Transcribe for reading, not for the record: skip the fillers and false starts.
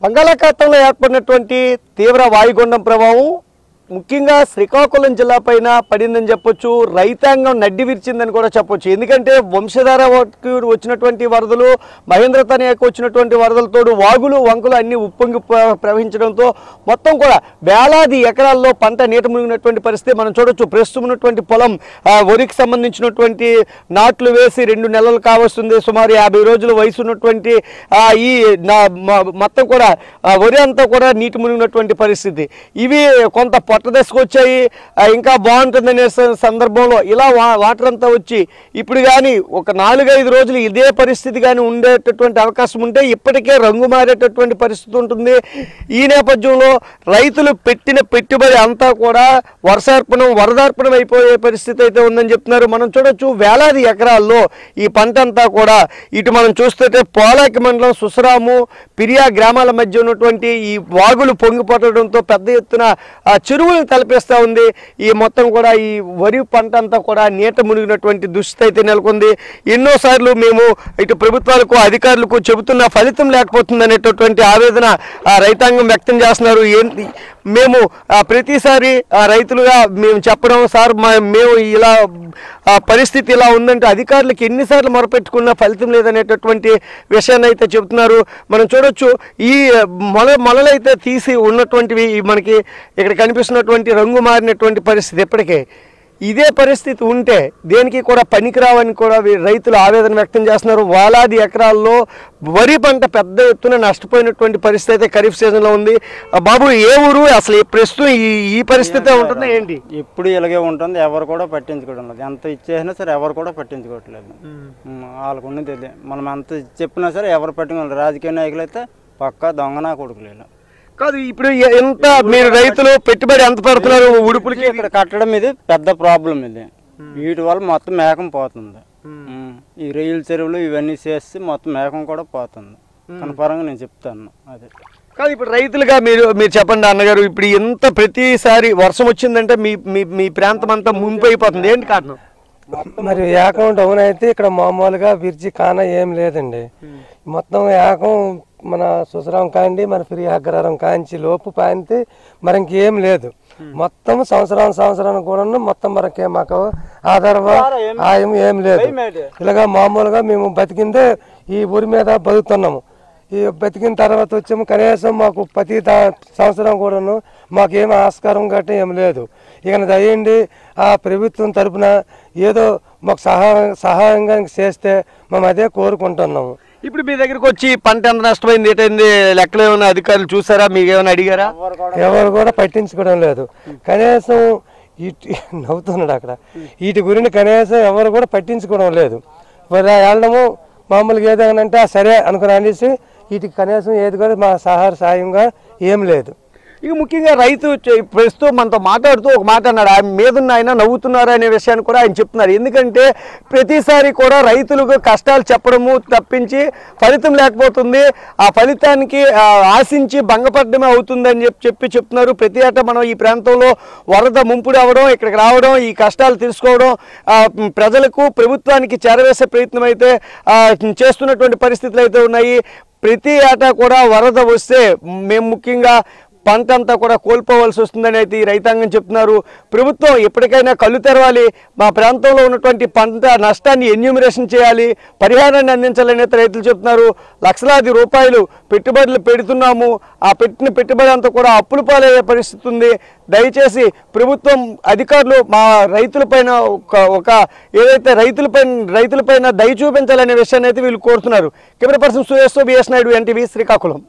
బంగాళాఖాతంలో ఏర్పడినటువంటి తీవ్ర వాయుగుండం ప్రభావం ముఖ్యంగా శ్రీకాకుళం జిల్లా పైన పడిందని చెప్పొచ్చు. రైతాంగం నడ్డి విరిచిందని కూడా చెప్పొచ్చు. ఎందుకంటే వంశధారకి వచ్చినటువంటి వరదలు, మహేంద్ర తనయాకు వచ్చినటువంటి వరదలతోడు వాగులు వంకులు అన్ని ఉప్పొంగి ప్రవహించడంతో మొత్తం కూడా వేలాది ఎకరాల్లో పంట నీట మునిగినటువంటి పరిస్థితి మనం చూడొచ్చు. ప్రస్తుతం ఉన్నటువంటి పొలం వరికి సంబంధించినటువంటి నాట్లు వేసి 2 నెలలు కావస్తుంది. సుమారు 50 రోజుల వయసు ఉన్నటువంటి ఈ మొత్తం కూడా వరి అంతా కూడా నీటి మునిగినటువంటి పరిస్థితి. ఇవి కొంత దశకు వచ్చాయి. ఇంకా బాగుంటుందనే సందర్భంలో ఇలా వాటర్ అంతా వచ్చి ఇప్పుడు కానీ ఒక 4-5 రోజులు ఇదే పరిస్థితి కానీ ఉండేటటువంటి అవకాశం ఉంటే ఇప్పటికే రంగు మారేటటువంటి పరిస్థితి ఉంటుంది. ఈ నేపథ్యంలో రైతులు పెట్టిన పెట్టుబడి అంతా కూడా వరదార్పణం అయిపోయే పరిస్థితి అయితే ఉందని చెప్తున్నారు. మనం చూడొచ్చు వేలాది ఎకరాల్లో ఈ పంట అంతా కూడా ఇటు మనం చూస్తుంటే పోలాకి మండలం సుసరాము పిరియా గ్రామాల మధ్య ఉన్నటువంటి ఈ వాగులు పొంగిపోవడంతో పెద్ద ఎత్తున చెరువులు తలపిస్తూ ఉంది. ఈ మొత్తం కూడా ఈ వరి పంట అంతా కూడా నీట మునిగినటువంటి దుస్థితి అయితే నెలకొంది. ఎన్నోసార్లు మేము ఇటు ప్రభుత్వాలకు అధికారులకు చెబుతున్న ఫలితం లేకపోతుంది అనేటటువంటి ఆవేదన రైతాంగం వ్యక్తం చేస్తున్నారు. మేము ప్రతిసారి రైతులుగా మేము చెప్పడం, సార్ మేము ఇలా పరిస్థితి ఇలా ఉందంటే అధికారులకు ఎన్నిసార్లు మొరపెట్టుకున్నా ఫలితం లేదనేటటువంటి విషయాన్ని అయితే చెబుతున్నారు. మనం చూడొచ్చు ఈ మొలలైతే తీసి ఉన్నటువంటివి మనకి ఇక్కడ కనిపిస్తున్నటువంటి రంగు మారినటువంటి పరిస్థితి. ఇప్పటికే ఇదే పరిస్థితి ఉంటే దేనికి కూడా పనికిరావని కూడా రైతులు ఆవేదన వ్యక్తం చేస్తున్నారు. వేలాది ఎకరాల్లో వరి పంట పెద్ద ఎత్తున నష్టపోయినటువంటి పరిస్థితి అయితే ఖరీఫ్ సీజన్లో ఉంది. బాబు ఏ ఊరు, అసలు ప్రస్తుతం ఈ పరిస్థితి ఉంటుందా ఏంటి? ఇప్పుడు ఇలాగే ఉంటుంది. ఎవరు కూడా పట్టించుకోవడం లేదు. ఎంత ఇచ్చేసినా సరే ఎవరు కూడా పట్టించుకోవట్లేదు. వాళ్ళకు ఉన్నది తెలియదు. మనం ఎంత చెప్పినా సరే ఎవరు పట్టించుకోలేదు. రాజకీయ నాయకులు అయితే పక్కా దొంగనా కొడుకులేదు కాదు. ఇప్పుడు ఎంత మీరు రైతులు పెట్టుబడి ఎంత పెడుతున్నారు ఉడుపులకి? ఇక్కడ కట్టడం ఇది పెద్ద ప్రాబ్లం. ఇది వీటి వల్ల మొత్తం మేకం పోతుంది. ఈ రొయ్యల చెరువులు ఇవన్నీ చేసి మొత్తం మేకం కూడా పోతుంది. కనపరంగా నేను చెప్తాను. అదే కాదు. ఇప్పుడు రైతులుగా మీరు చెప్పండి అన్నగారు, ఇప్పుడు ఎంత ప్రతిసారి వర్షం వచ్చిందంటే మీ ప్రాంతం అంతా ముంపు అయిపోతుంది. ఏంటి కారణం? మరి ఏకం డౌన్ అయితే ఇక్కడ మామూలుగా విర్జి కాన ఏం లేదండి. మొత్తం ఏకం మన సుసరం కాండి మన ఫిర్యాగ్రహం కాంచి లోపు పాంతి మరి ఇంకేం లేదు. మొత్తం సంవత్సరానికి కూడా మొత్తం మనకి మాకు ఆదాయం ఏం లేదు. ఇలాగా మామూలుగా మేము బతికిందే ఈ ఊరి మీద బతుకుతున్నాము. ఈ బతికిన తర్వాత వచ్చాము. కనీసం మాకు ప్రతి సంవత్సరం కూడాను మాకేం ఆస్కారం గట్రా ఏం లేదు. ఇక దయండి ఆ ప్రభుత్వం తరఫున ఏదో మాకు సహాయంగా చేస్తే మేము అదే కోరుకుంటున్నాము. ఇప్పుడు మీ దగ్గరకు వచ్చి పంట ఎంత నష్టమైంది ఏంటైంది లెక్కలు ఏమైనా అధికారులు చూసారా? మీకు ఏమైనా అడిగారా? ఎవరు కూడా పట్టించుకోవడం లేదు. కనీసం నవ్వుతున్నాడు అక్కడ. వీటి గురించి కనీసం ఎవరు కూడా పట్టించుకోవడం లేదు. వెళ్ళడము మామూలుగా ఏదైనా సరే అనుకుని అనేసి వీటికి కనీసం ఏది కూడా మా సాయంగా ఏం లేదు. ఇక ముఖ్యంగా రైతు ప్రస్తుతం మనతో మాట్లాడుతూ ఒక మాట అన్నాడు. ఆయన మీదున్న ఆయన నవ్వుతున్నారు అనే విషయాన్ని కూడా ఆయన చెప్తున్నారు. ఎందుకంటే ప్రతిసారి కూడా రైతులకు కష్టాలు చెప్పడము తప్పించి ఫలితం లేకపోతుంది. ఆ ఫలితానికి ఆశించి భంగపడమే అవుతుందని చెప్తున్నారు. ప్రతి ఏటా మనం ఈ ప్రాంతంలో వరద ముంపుడు అవ్వడం, ఇక్కడికి రావడం, ఈ కష్టాలు తెలుసుకోవడం, ప్రజలకు ప్రభుత్వానికి చేరవేసే ప్రయత్నం అయితే చేస్తున్నటువంటి పరిస్థితులు అయితే ఉన్నాయి. ప్రతి ఏటా కూడా వరద వస్తే మేము ముఖ్యంగా పంట అంతా కూడా కోల్పోవలసి వస్తుందని అయితే ఈ రైతాంగం చెప్తున్నారు. ప్రభుత్వం ఎప్పటికైనా కళ్ళు తెరవాలి. మా ప్రాంతంలో ఉన్నటువంటి పంట నష్టాన్ని ఎన్యూమరేషన్ చేయాలి, పరిహారాన్ని అందించాలని అయితే రైతులు చెప్తున్నారు. లక్షలాది రూపాయలు పెట్టుబడులు పెడుతున్నాము, ఆ పెట్టిన పెట్టుబడి అంతా కూడా అప్పుల పాలయ్యే పరిస్థితి ఉంది. దయచేసి ప్రభుత్వం అధికారులు మా రైతులపైన ఒక ఏదైతే రైతులపైన దయ చూపించాలనే విషయాన్ని అయితే వీళ్ళు కోరుతున్నారు. Camera person Suresh, BS Naidu, NTV, Srikakulam.